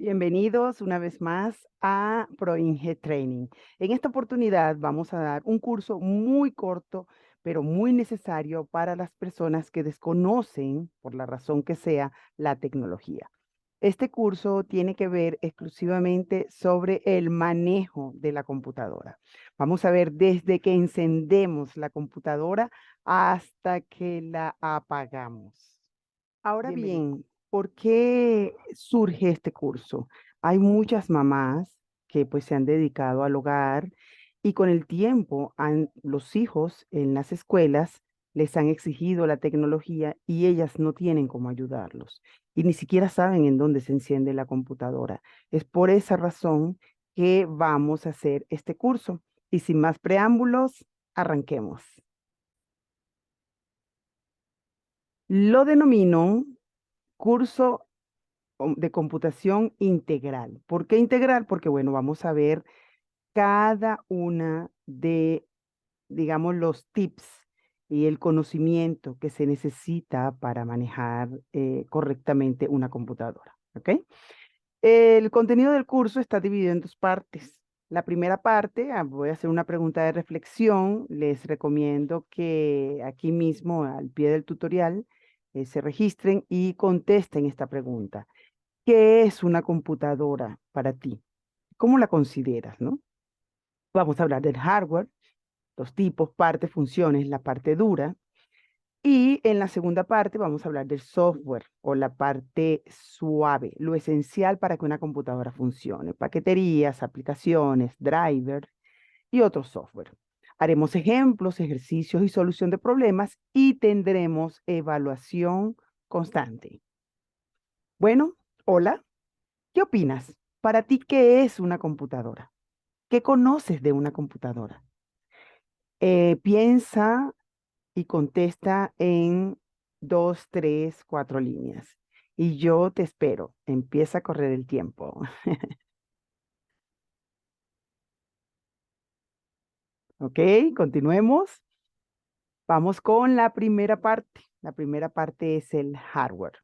Bienvenidos una vez más a ProInge Training. En esta oportunidad vamos a dar un curso muy corto, pero muy necesario para las personas que desconocen, por la razón que sea, la tecnología. Este curso tiene que ver exclusivamente sobre el manejo de la computadora. Vamos a ver desde que encendemos la computadora hasta que la apagamos. Ahora Bienvenido. bien, ¿por qué surge este curso? Hay muchas mamás que pues se han dedicado al hogar y con el tiempo los hijos en las escuelas les han exigido la tecnología y ellas no tienen cómo ayudarlos y ni siquiera saben en dónde se enciende la computadora. Es por esa razón que vamos a hacer este curso y sin más preámbulos, arranquemos. Lo denomino curso de computación integral. ¿Por qué integral? Porque, bueno, vamos a ver cada una de, digamos, los tips y el conocimiento que se necesita para manejar correctamente una computadora. ¿Ok? El contenido del curso está dividido en dos partes. La primera parte, voy a hacer una pregunta de reflexión. Les recomiendo que aquí mismo, al pie del tutorial, se registren y contesten esta pregunta. ¿Qué es una computadora para ti? ¿Cómo la consideras, no? Vamos a hablar del hardware, los tipos, partes, funciones, la parte dura. Y en la segunda parte vamos a hablar del software o la parte suave, lo esencial para que una computadora funcione. Paqueterías, aplicaciones, drivers y otro software. Haremos ejemplos, ejercicios y solución de problemas y tendremos evaluación constante. Bueno, hola. ¿Qué opinas? Para ti, ¿qué es una computadora? ¿Qué conoces de una computadora? Piensa y contesta en 2, 3, 4 líneas. Y yo te espero. Empieza a correr el tiempo. ¿Ok? Continuemos. Vamos con la primera parte. La primera parte es el hardware.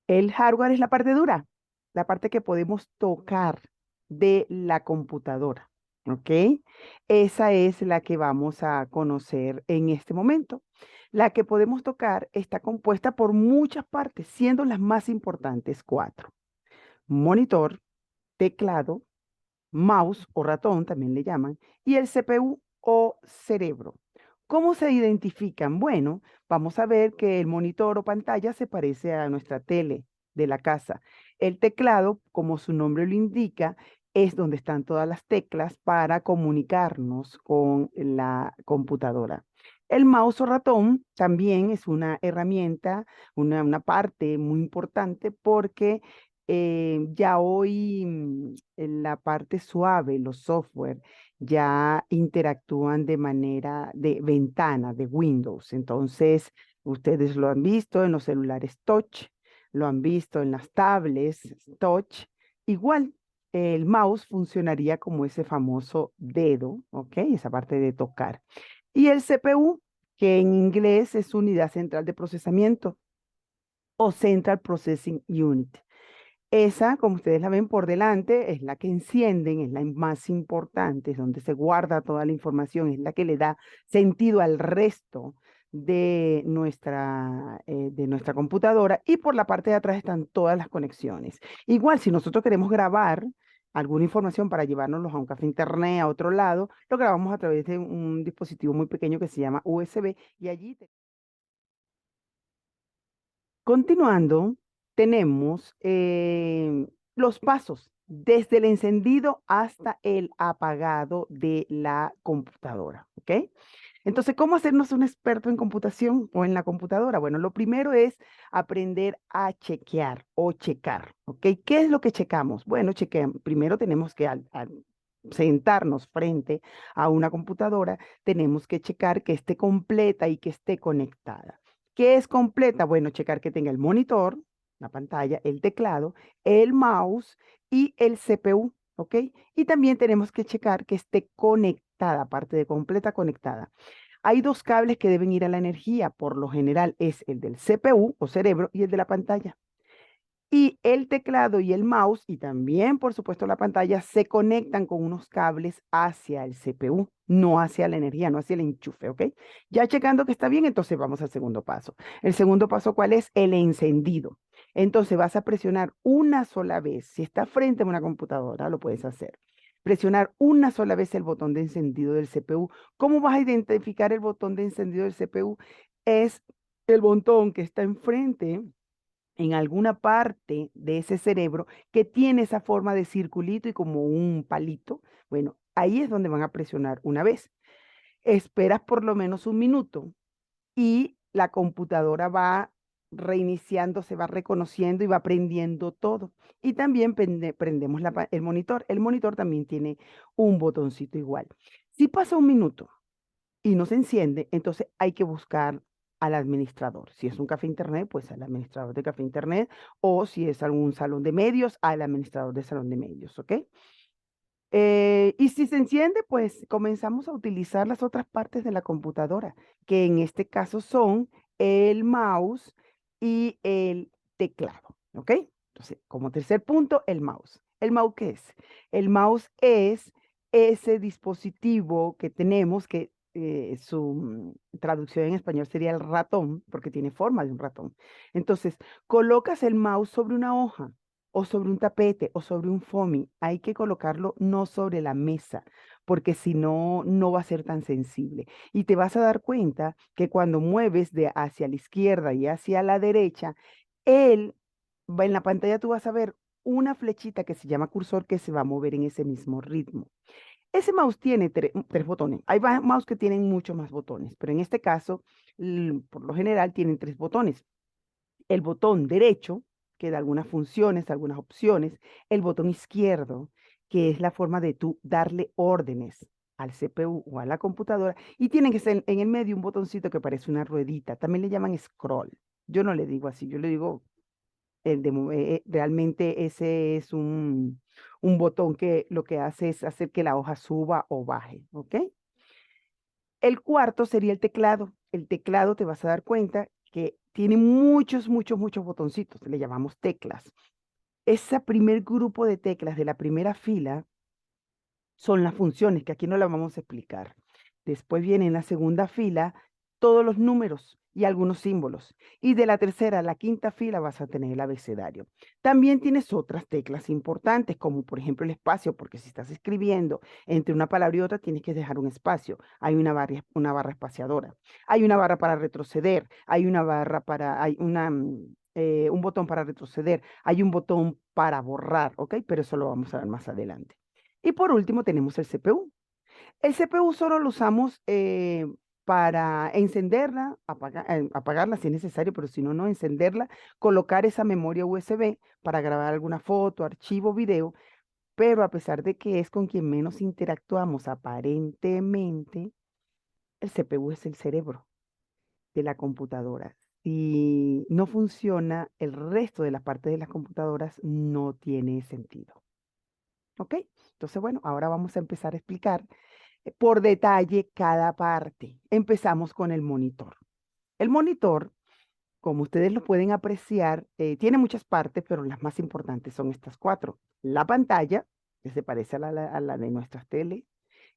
El hardware es la parte dura, la parte que podemos tocar de la computadora. ¿Ok? Esa es la que vamos a conocer en este momento. La que podemos tocar está compuesta por muchas partes, siendo las más importantes cuatro. Monitor, teclado, mouse o ratón, también le llaman, y el CPU o cerebro. ¿Cómo se identifican? Bueno, vamos a ver que el monitor o pantalla se parece a nuestra tele de la casa. El teclado, como su nombre lo indica, es donde están todas las teclas para comunicarnos con la computadora. El mouse o ratón también es una herramienta, una parte muy importante porque ya hoy en la parte suave, los software, ya interactúan de manera de ventana, de Windows. Entonces, ustedes lo han visto en los celulares touch, lo han visto en las tablets touch. Igual, el mouse funcionaría como ese famoso dedo, ¿ok? Esa parte de tocar. Y el CPU, que en inglés es unidad central de procesamiento o Central Processing Unit. Esa, como ustedes la ven por delante, es la que encienden, es la más importante, es donde se guarda toda la información, es la que le da sentido al resto de nuestra computadora. Y por la parte de atrás están todas las conexiones. Igual, si nosotros queremos grabar alguna información para llevárnoslos a un café internet, a otro lado, lo grabamos a través de un dispositivo muy pequeño que se llama USB y allí continuando, tenemos los pasos desde el encendido hasta el apagado de la computadora, ¿ok? Entonces, ¿cómo hacernos un experto en computación o en la computadora? Bueno, lo primero es aprender a chequear o checar, ¿ok? ¿Qué es lo que checamos? Bueno, primero tenemos que al sentarnos frente a una computadora, tenemos que checar que esté completa y que esté conectada. ¿Qué es completa? Bueno, checar que tenga el monitor, la pantalla, el teclado, el mouse y el CPU, ¿ok? Y también tenemos que checar que esté conectada, aparte de completa, conectada. Hay dos cables que deben ir a la energía, por lo general es el del CPU o cerebro y el de la pantalla. Y el teclado y el mouse, y también, por supuesto, la pantalla, se conectan con unos cables hacia el CPU, no hacia la energía, no hacia el enchufe, ¿ok? Ya checando que está bien, entonces vamos al segundo paso. El segundo paso, ¿cuál es? El encendido. Entonces vas a presionar una sola vez. Si está frente a una computadora, lo puedes hacer. Presionar una sola vez el botón de encendido del CPU. ¿Cómo vas a identificar el botón de encendido del CPU? Es el botón que está enfrente en alguna parte de ese cerebro que tiene esa forma de circulito y como un palito. Bueno, ahí es donde van a presionar una vez. Esperas por lo menos un minuto y la computadora va reiniciando, se va reconociendo y va prendiendo todo. Y también prendemos el monitor. El monitor también tiene un botoncito igual. Si pasa un minuto y no se enciende, entonces hay que buscar al administrador. Si es un café internet, pues al administrador de café internet, o si es algún salón de medios, al administrador de salón de medios, ¿ok? Y si se enciende, pues comenzamos a utilizar las otras partes de la computadora, que en este caso son el mouse y el teclado, ¿ok? Entonces, como tercer punto, el mouse. ¿El mouse qué es? El mouse es ese dispositivo que tenemos que su traducción en español sería el ratón, porque tiene forma de un ratón. Entonces, colocas el mouse sobre una hoja o sobre un tapete o sobre un foamy. Hay que colocarlo no sobre la mesa, porque si no, no va a ser tan sensible. Y te vas a dar cuenta que cuando mueves de hacia la izquierda y hacia la derecha, él, en la pantalla tú vas a ver una flechita que se llama cursor que se va a mover en ese mismo ritmo. Ese mouse tiene tres botones. Hay mouse que tienen muchos más botones, pero en este caso, por lo general, tienen tres botones. El botón derecho, que da algunas funciones, algunas opciones. El botón izquierdo, que es la forma de tú darle órdenes al CPU o a la computadora. Y tiene que ser en el medio un botoncito que parece una ruedita. También le llaman scroll. Yo no le digo así, yo le digo, realmente ese es un botón que lo que hace es hacer que la hoja suba o baje, ¿ok? El cuarto sería el teclado. El teclado te vas a dar cuenta que tiene muchos, muchos, muchos botoncitos. Le llamamos teclas. Ese primer grupo de teclas de la primera fila son las funciones, que aquí no las vamos a explicar. Después viene en la segunda fila todos los números y algunos símbolos. Y de la tercera a la quinta fila vas a tener el abecedario. También tienes otras teclas importantes, como por ejemplo el espacio, porque si estás escribiendo entre una palabra y otra, tienes que dejar un espacio. Hay una barra espaciadora. Hay una barra para retroceder. Hay una barra para, hay una, un botón para retroceder. Hay un botón para borrar, ¿ok? Pero eso lo vamos a ver más adelante. Y por último tenemos el CPU. El CPU solo lo usamos para encenderla, apagarla si es necesario, pero si no, no encenderla, colocar esa memoria USB para grabar alguna foto, archivo, video, pero a pesar de que es con quien menos interactuamos aparentemente, el CPU es el cerebro de la computadora. Si no funciona, el resto de las partes de las computadoras no tiene sentido. ¿Ok? Entonces, bueno, ahora vamos a empezar a explicar por detalle cada parte. Empezamos con el monitor. El monitor, como ustedes lo pueden apreciar, tiene muchas partes, pero las más importantes son estas cuatro. La pantalla, que se parece a la de nuestras teles.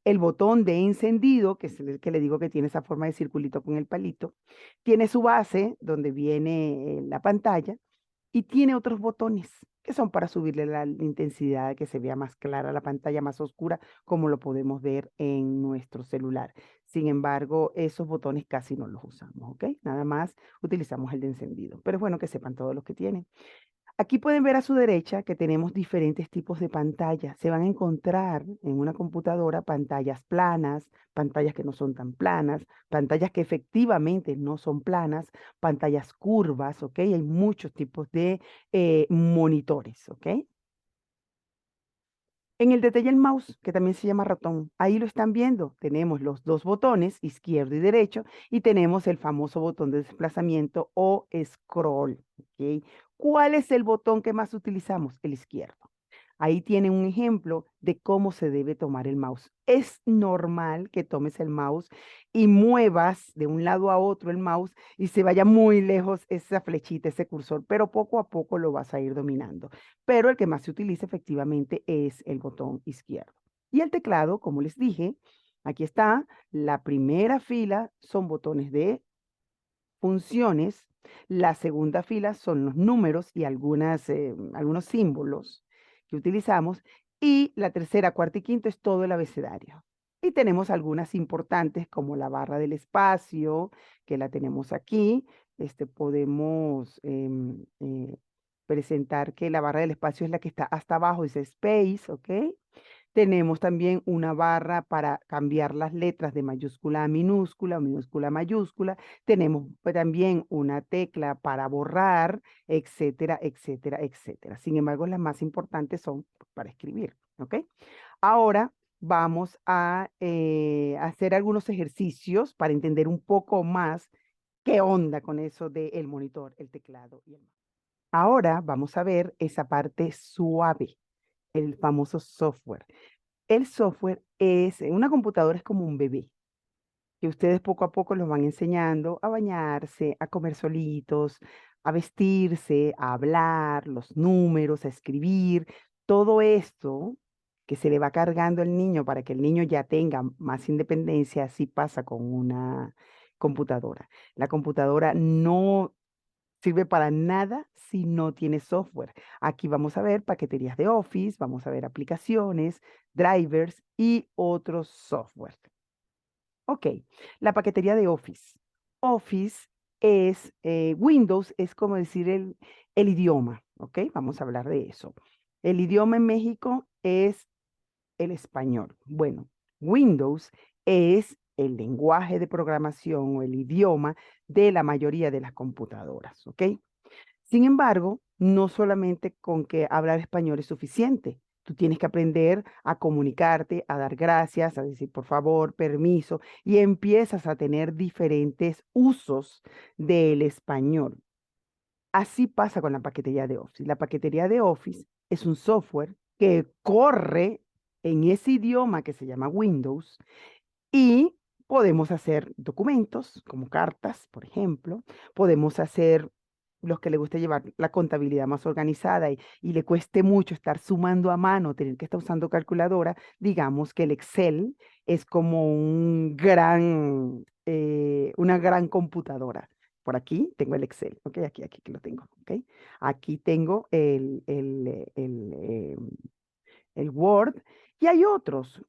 El botón de encendido, que es el que le digo que tiene esa forma de circulito con el palito. Tiene su base, donde viene la pantalla y tiene otros botones que son para subirle la intensidad, que se vea más clara la pantalla, más oscura, como lo podemos ver en nuestro celular. Sin embargo, esos botones casi no los usamos, ¿ok? Nada más utilizamos el de encendido, pero es bueno que sepan todos los que tienen. Aquí pueden ver a su derecha que tenemos diferentes tipos de pantallas. Se van a encontrar en una computadora pantallas planas, pantallas que no son tan planas, pantallas que efectivamente no son planas, pantallas curvas, ¿ok? Hay muchos tipos de monitores, ¿ok? En el detalle el mouse, que también se llama ratón, ahí lo están viendo. Tenemos los dos botones, izquierdo y derecho, y tenemos el famoso botón de desplazamiento o scroll. ¿Ok? ¿Cuál es el botón que más utilizamos? El izquierdo. Ahí tiene un ejemplo de cómo se debe tomar el mouse. Es normal que tomes el mouse y muevas de un lado a otro el mouse y se vaya muy lejos esa flechita, ese cursor, pero poco a poco lo vas a ir dominando. Pero el que más se utiliza efectivamente es el botón izquierdo. Y el teclado, como les dije, aquí está, la primera fila son botones de funciones, la segunda fila son los números y algunos símbolos que utilizamos, y la tercera, cuarta y quinta es todo el abecedario. Y tenemos algunas importantes como la barra del espacio, que la tenemos aquí. Podemos presentar que la barra del espacio es la que está hasta abajo, dice space, ¿ok? Tenemos también una barra para cambiar las letras de mayúscula a minúscula o minúscula a mayúscula. Tenemos también una tecla para borrar, etcétera, etcétera, etcétera. Sin embargo, las más importantes son para escribir, ¿ok? Ahora vamos a hacer algunos ejercicios para entender un poco más qué onda con eso del monitor, el teclado y el mouse. Ahora vamos a ver esa parte suave, el famoso software. El software una computadora es como un bebé, que ustedes poco a poco los van enseñando a bañarse, a comer solitos, a vestirse, a hablar, los números, a escribir, todo esto que se le va cargando al niño para que el niño ya tenga más independencia, así pasa con una computadora. La computadora no sirve para nada si no tiene software. Aquí vamos a ver paqueterías de Office, vamos a ver aplicaciones, drivers y otros software. Ok, la paquetería de Office. Office Windows es como decir el idioma, ¿ok? Vamos a hablar de eso. El idioma en México es el español. Bueno, Windows es el lenguaje de programación o el idioma de la mayoría de las computadoras, ¿ok? Sin embargo, no solamente con que hablar español es suficiente. Tú tienes que aprender a comunicarte, a dar gracias, a decir por favor, permiso, y empiezas a tener diferentes usos del español. Así pasa con la paquetería de Office. La paquetería de Office es un software que corre en ese idioma que se llama Windows y podemos hacer documentos como cartas, por ejemplo. Podemos hacer los que le guste llevar la contabilidad más organizada y le cueste mucho estar sumando a mano, tener que estar usando calculadora. Digamos que el Excel es como una gran computadora. Por aquí tengo el Excel, ¿ok? Aquí que lo tengo, ¿ok? Aquí tengo el Word, y hay otras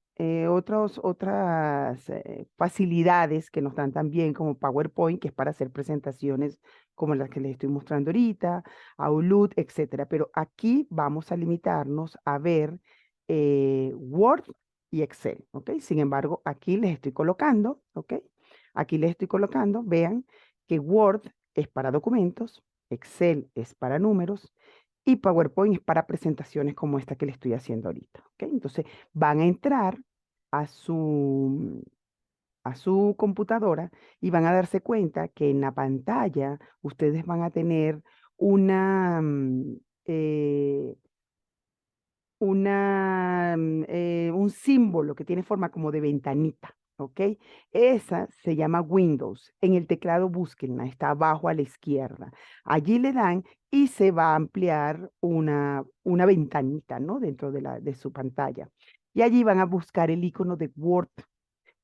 facilidades que nos dan también como PowerPoint, que es para hacer presentaciones como las que les estoy mostrando ahorita, Outlook, etcétera. Pero aquí vamos a limitarnos a ver Word y Excel, ¿ok? Sin embargo, aquí les estoy colocando, ¿ok? Aquí les estoy colocando, vean que Word es para documentos, Excel es para números, y PowerPoint es para presentaciones como esta que le estoy haciendo ahorita. ¿Ok? Entonces van a entrar a su computadora y van a darse cuenta que en la pantalla ustedes van a tener una, mm, eh, un símbolo que tiene forma como de ventanita, ¿ok? Esa se llama Windows. En el teclado búsquenla, está abajo a la izquierda. Allí le dan y se va a ampliar una ventanita, ¿no? Dentro de su pantalla. Y allí van a buscar el icono de Word,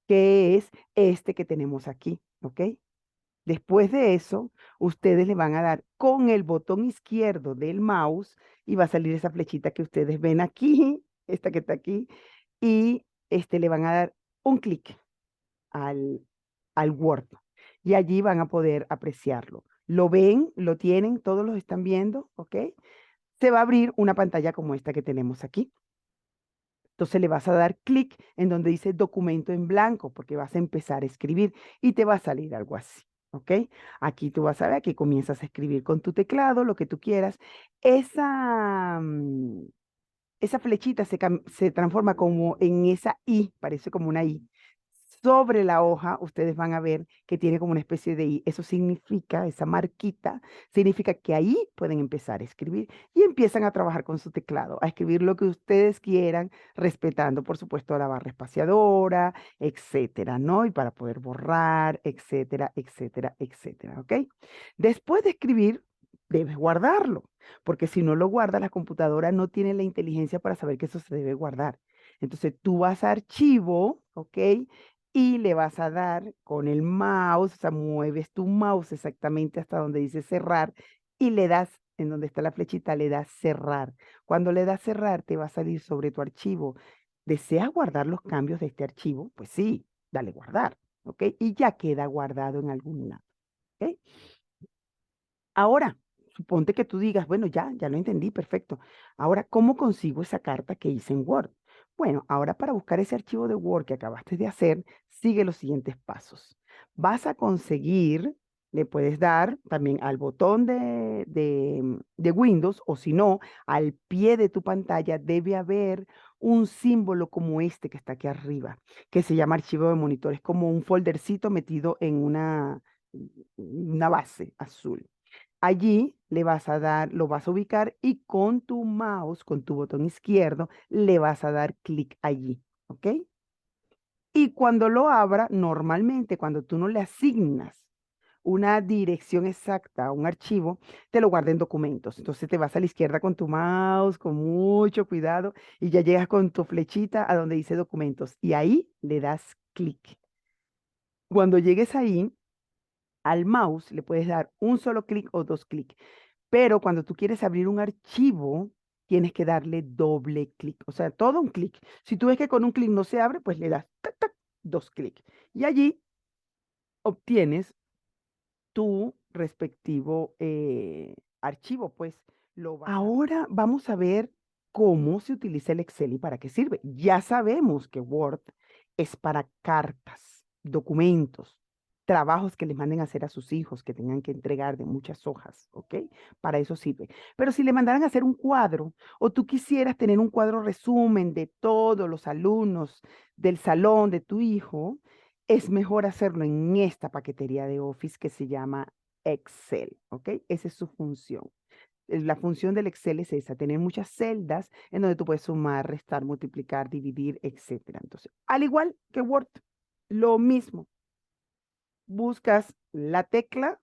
que es este que tenemos aquí, ¿ok? Después de eso, ustedes le van a dar con el botón izquierdo del mouse y va a salir esa flechita que ustedes ven aquí, esta que está aquí, y le van a dar un clic al, al Word y allí van a poder apreciarlo. ¿Lo ven? ¿Lo tienen? ¿Todos lo están viendo? ¿Ok? Se va a abrir una pantalla como esta que tenemos aquí. Entonces le vas a dar clic en donde dice documento en blanco porque vas a empezar a escribir y te va a salir algo así. ¿Ok? Aquí tú vas a ver, aquí comienzas a escribir con tu teclado, lo que tú quieras. Esa flechita se transforma como en esa I, parece como una I. sobre la hoja ustedes van a ver que tiene como una especie de I. Eso significa, esa marquita, significa que ahí pueden empezar a escribir y empiezan a trabajar con su teclado, a escribir lo que ustedes quieran, respetando, por supuesto, la barra espaciadora, etcétera, ¿no? Y para poder borrar, etcétera, etcétera, etcétera, ¿ok? Después de escribir, debes guardarlo, porque si no lo guardas, la computadora no tiene la inteligencia para saber que eso se debe guardar. Entonces tú vas a archivo, ¿ok? Y le vas a dar con el mouse, o sea, mueves tu mouse exactamente hasta donde dice cerrar y le das, en donde está la flechita, le das cerrar. Cuando le das cerrar, te va a salir sobre tu archivo. ¿Deseas guardar los cambios de este archivo? Pues sí, dale guardar, ¿ok? Y ya queda guardado en algún lado, ¿ok? Ahora, suponte que tú digas, bueno, ya lo entendí, perfecto. Ahora, ¿cómo consigo esa carta que hice en Word? Bueno, ahora para buscar ese archivo de Word que acabaste de hacer, sigue los siguientes pasos. Vas a conseguir, le puedes dar también al botón de Windows o si no, al pie de tu pantalla debe haber un símbolo como este que está aquí arriba, que se llama archivo de monitor. Es como un foldercito metido en una base azul. Allí le vas a dar, lo vas a ubicar y con tu mouse, con tu botón izquierdo, le vas a dar clic allí, ¿ok? Y cuando lo abra, normalmente cuando tú no le asignas una dirección exacta a un archivo, te lo guarda en documentos. Entonces te vas a la izquierda con tu mouse, con mucho cuidado, y ya llegas con tu flechita a donde dice documentos y ahí le das clic. Cuando llegues ahí, al mouse le puedes dar un solo clic o dos clics. Pero cuando tú quieres abrir un archivo, tienes que darle doble clic, o sea, todo un clic. Si tú ves que con un clic no se abre, pues le das tac, tac, dos clics. Y allí obtienes tu respectivo archivo, pues lo vas a... Ahora vamos a ver cómo se utiliza el Excel y para qué sirve. Ya sabemos que Word es para cartas, documentos, trabajos que les manden a hacer a sus hijos, que tengan que entregar de muchas hojas, ¿ok? Para eso sirve. Pero si le mandaran a hacer un cuadro o tú quisieras tener un cuadro resumen de todos los alumnos del salón de tu hijo, es mejor hacerlo en esta paquetería de Office que se llama Excel, ¿ok? Esa es su función. La función del Excel es esa, tener muchas celdas en donde tú puedes sumar, restar, multiplicar, dividir, etcétera. Entonces, al igual que Word, lo mismo. Buscas la tecla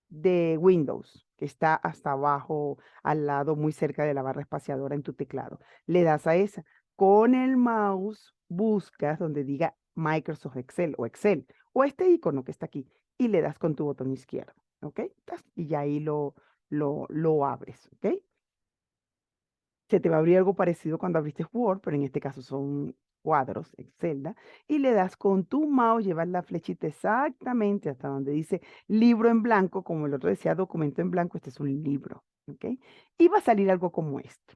de Windows, que está hasta abajo, al lado, muy cerca de la barra espaciadora en tu teclado. Le das a esa. Con el mouse buscas donde diga Microsoft Excel o Excel o este icono que está aquí y le das con tu botón izquierdo, ¿ok? Y ya ahí lo abres, ¿ok? Se te va a abrir algo parecido cuando abriste Word, pero en este caso son cuadros, Excel, ¿da? Y le das con tu mouse, llevas la flechita exactamente hasta donde dice libro en blanco, como el otro decía documento en blanco, este es un libro, ¿ok? Y va a salir algo como esto.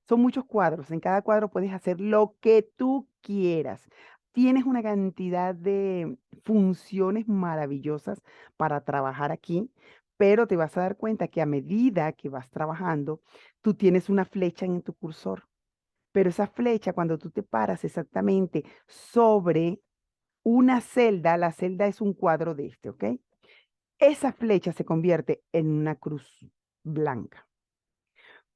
Son muchos cuadros, en cada cuadro puedes hacer lo que tú quieras. Tienes una cantidad de funciones maravillosas para trabajar aquí, pero te vas a dar cuenta que a medida que vas trabajando, tú tienes una flecha en tu cursor, pero esa flecha cuando tú te paras exactamente sobre una celda, la celda es un cuadro de este, ¿ok? Esa flecha se convierte en una cruz blanca.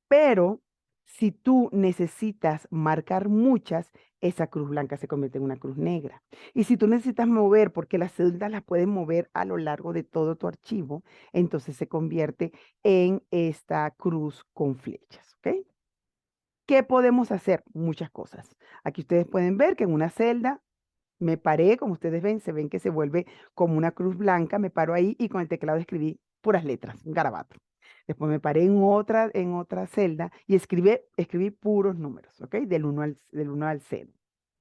Pero si tú necesitas marcar muchas, esa cruz blanca se convierte en una cruz negra. Y si tú necesitas mover, porque las celdas las puedes mover a lo largo de todo tu archivo, entonces se convierte en esta cruz con flechas, ¿ok? ¿Qué podemos hacer? Muchas cosas. Aquí ustedes pueden ver que en una celda me paré, como ustedes ven, se ven que se vuelve como una cruz blanca, me paro ahí y con el teclado escribí puras letras, un garabato. Después me paré en otra celda y escribí puros números, ¿ok? Del uno al 0.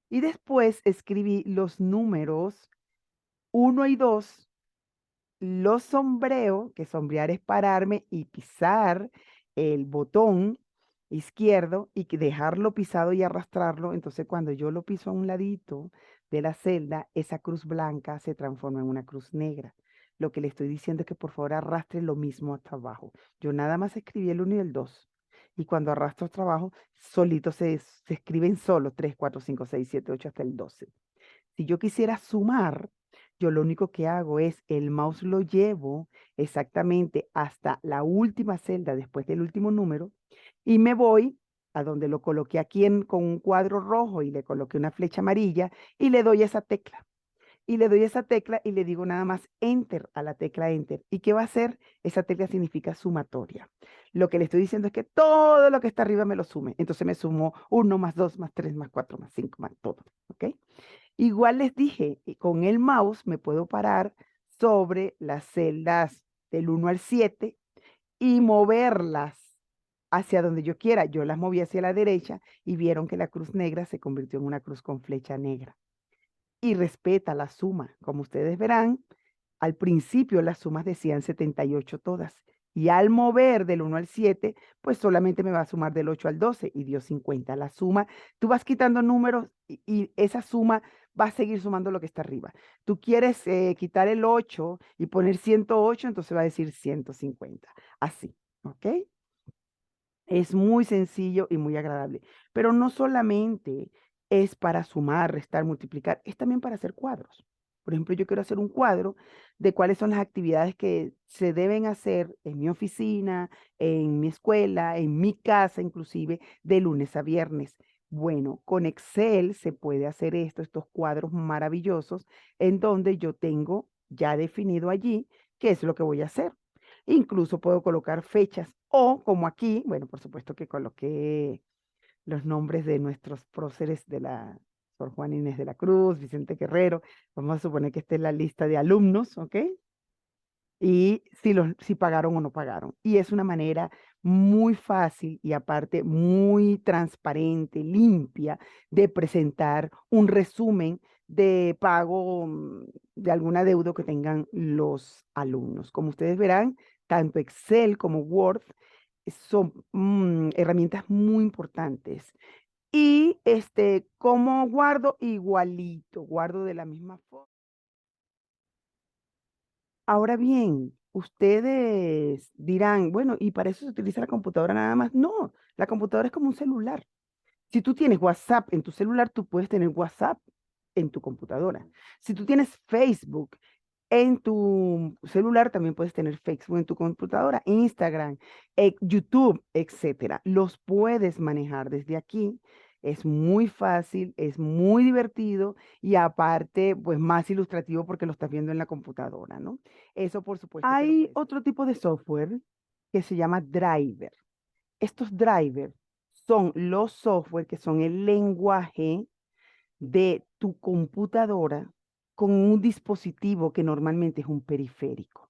Y después escribí los números 1 y 2, los sombreo, que sombrear es pararme y pisar el botón izquierdo y dejarlo pisado y arrastrarlo. Entonces, cuando yo lo piso a un ladito de la celda, esa cruz blanca se transforma en una cruz negra. Lo que le estoy diciendo es que por favor arrastre lo mismo hasta abajo. Yo nada más escribí el 1 y el 2. Y cuando arrastro trabajo, solito se escriben solo 3, 4, 5, 6, 7, 8 hasta el 12. Si yo quisiera sumar, yo lo único que hago es el mouse lo llevo exactamente hasta la última celda después del último número y me voy a donde lo coloqué aquí con un cuadro rojo y le coloqué una flecha amarilla y le doy esa tecla. Y le doy esa tecla y le digo nada más Enter a la tecla Enter. ¿Y qué va a hacer? Esa tecla significa sumatoria. Lo que le estoy diciendo es que todo lo que está arriba me lo sume. Entonces me sumo 1 más 2 más 3 más 4 más 5 más todo. ¿Ok? Igual les dije, y con el mouse me puedo parar sobre las celdas del 1 al 7 y moverlas hacia donde yo quiera. Yo las moví hacia la derecha y vieron que la cruz negra se convirtió en una cruz con flecha negra y respeta la suma. Como ustedes verán, al principio las sumas decían 78 todas. Y al mover del 1 al 7, pues solamente me va a sumar del 8 al 12 y dio 50. La suma, tú vas quitando números y esa suma va a seguir sumando lo que está arriba. Tú quieres quitar el 8 y poner 108, entonces va a decir 150. Así, ¿ok? Es muy sencillo y muy agradable, pero no solamente es para sumar, restar, multiplicar, es también para hacer cuadros. Por ejemplo, yo quiero hacer un cuadro de cuáles son las actividades que se deben hacer en mi oficina, en mi escuela, en mi casa, inclusive de lunes a viernes. Bueno, con Excel se puede hacer esto, estos cuadros maravillosos, en donde yo tengo ya definido allí qué es lo que voy a hacer. Incluso puedo colocar fechas o como aquí, bueno, por supuesto que coloqué los nombres de nuestros próceres de la Sor Juana Inés de la Cruz, Vicente Guerrero. Vamos a suponer que esta es la lista de alumnos, ¿ok? Y si pagaron o no pagaron. Y es una manera muy fácil y aparte muy transparente, limpia, de presentar un resumen de pago de alguna deuda que tengan los alumnos. Como ustedes verán, tanto Excel como Word son herramientas muy importantes. Y como guardo igualito, guardo de la misma forma. Ahora bien, ustedes dirán, bueno, ¿y para eso se utiliza la computadora nada más? No, la computadora es como un celular. Si tú tienes WhatsApp en tu celular, tú puedes tener WhatsApp en tu computadora. Si tú tienes Facebook en tu celular, también puedes tener Facebook en tu computadora, Instagram, YouTube, etcétera. Los puedes manejar desde aquí. Es muy fácil, es muy divertido y aparte, pues más ilustrativo porque lo estás viendo en la computadora, ¿no? Eso por supuesto que lo Hay puedes. otro tipo de software que se llama driver. Estos drivers son los software que son el lenguaje de tu computadora con un dispositivo que normalmente es un periférico.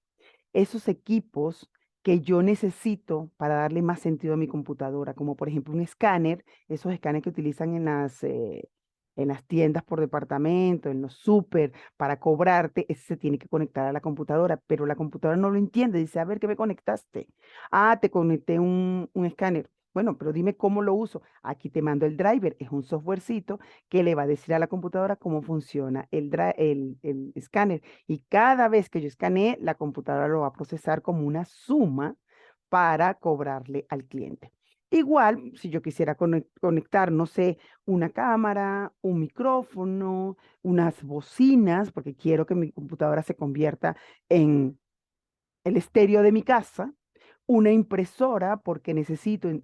Esos equipos que yo necesito para darle más sentido a mi computadora, como por ejemplo un escáner, esos escáneres que utilizan en las tiendas por departamento, en los súper, para cobrarte, ese se tiene que conectar a la computadora, pero la computadora no lo entiende, dice, a ver, ¿qué me conectaste? Ah, te conecté un escáner. Bueno, pero dime cómo lo uso. Aquí te mando el driver, es un softwarecito que le va a decir a la computadora cómo funciona el escáner. Y cada vez que yo escanee, la computadora lo va a procesar como una suma para cobrarle al cliente. Igual, si yo quisiera conectar, no sé, una cámara, un micrófono, unas bocinas, porque quiero que mi computadora se convierta en el estéreo de mi casa, una impresora porque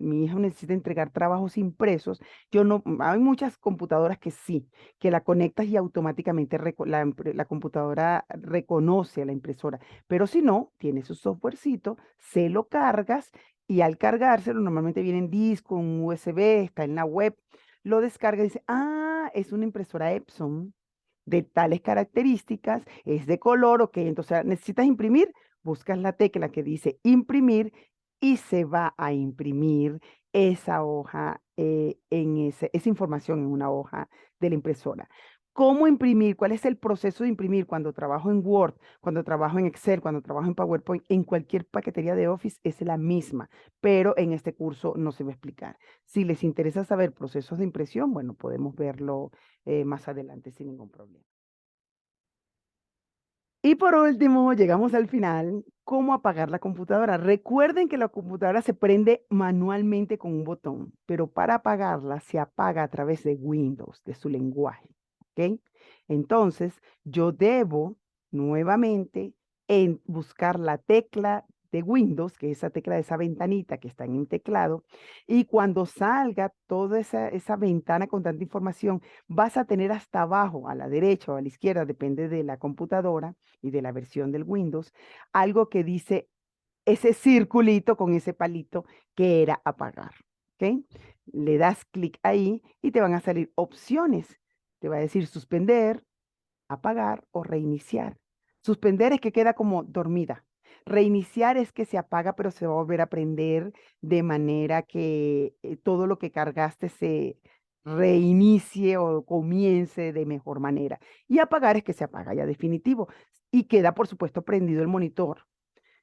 mi hijo necesita entregar trabajos impresos. Yo no, hay muchas computadoras que sí, que la conectas y automáticamente la computadora reconoce a la impresora, pero si no, tiene su softwarecito, se lo cargas y al cargárselo, normalmente viene en disco, un USB, está en la web, lo descarga y dice, ah, es una impresora Epson de tales características, es de color, ok, entonces necesitas imprimir, buscas la tecla que dice imprimir y se va a imprimir esa hoja, esa información en una hoja de la impresora. ¿Cómo imprimir? ¿Cuál es el proceso de imprimir cuando trabajo en Word, cuando trabajo en Excel, cuando trabajo en PowerPoint? En cualquier paquetería de Office es la misma, pero en este curso no se va a explicar. Si les interesa saber procesos de impresión, bueno, podemos verlo más adelante sin ningún problema. Y por último, llegamos al final, ¿cómo apagar la computadora? Recuerden que la computadora se prende manualmente con un botón, pero para apagarla se apaga a través de Windows, de su lenguaje, ¿ok? Entonces, yo debo nuevamente buscar la tecla de Windows, que es esa tecla de esa ventanita que está en el teclado, y cuando salga toda esa ventana con tanta información, vas a tener hasta abajo, a la derecha o a la izquierda, depende de la computadora y de la versión del Windows, algo que dice ese circulito con ese palito que era apagar. ¿Ok? Le das clic ahí y te van a salir opciones. Te va a decir suspender, apagar o reiniciar. Suspender es que queda como dormida. Reiniciar es que se apaga, pero se va a volver a prender de manera que todo lo que cargaste se reinicie o comience de mejor manera. Y apagar es que se apaga ya definitivo. Y queda, por supuesto, prendido el monitor.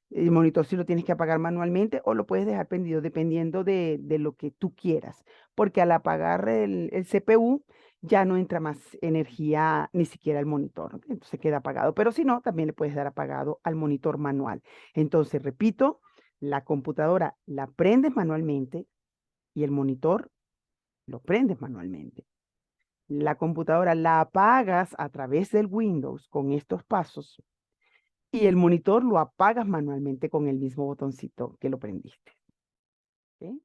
El monitor sí lo tienes que apagar manualmente o lo puedes dejar prendido dependiendo de lo que tú quieras, porque al apagar el CPU ya no entra más energía ni siquiera al monitor, ¿ok? Entonces queda apagado, pero si no, también le puedes dar apagado al monitor manual. Entonces, repito, la computadora la prendes manualmente y el monitor lo prendes manualmente. La computadora la apagas a través del Windows con estos pasos y el monitor lo apagas manualmente con el mismo botoncito que lo prendiste. ¿Ok?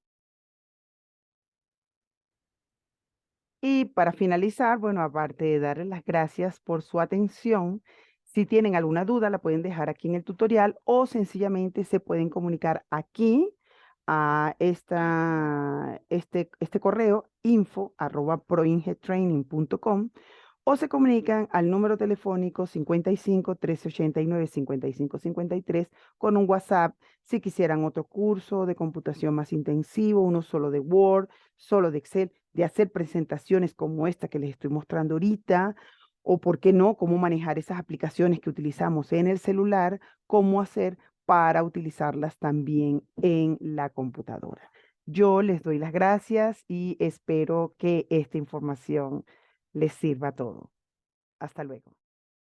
Y para finalizar, bueno, aparte de darles las gracias por su atención, si tienen alguna duda la pueden dejar aquí en el tutorial o sencillamente se pueden comunicar aquí a este correo info@proingetraining.com o se comunican al número telefónico 55 1389 5553 con un WhatsApp si quisieran otro curso de computación más intensivo, uno solo de Word, solo de Excel, de hacer presentaciones como esta que les estoy mostrando ahorita, o por qué no, cómo manejar esas aplicaciones que utilizamos en el celular, cómo hacer para utilizarlas también en la computadora. Yo les doy las gracias y espero que esta información les sirva a todo. Hasta luego.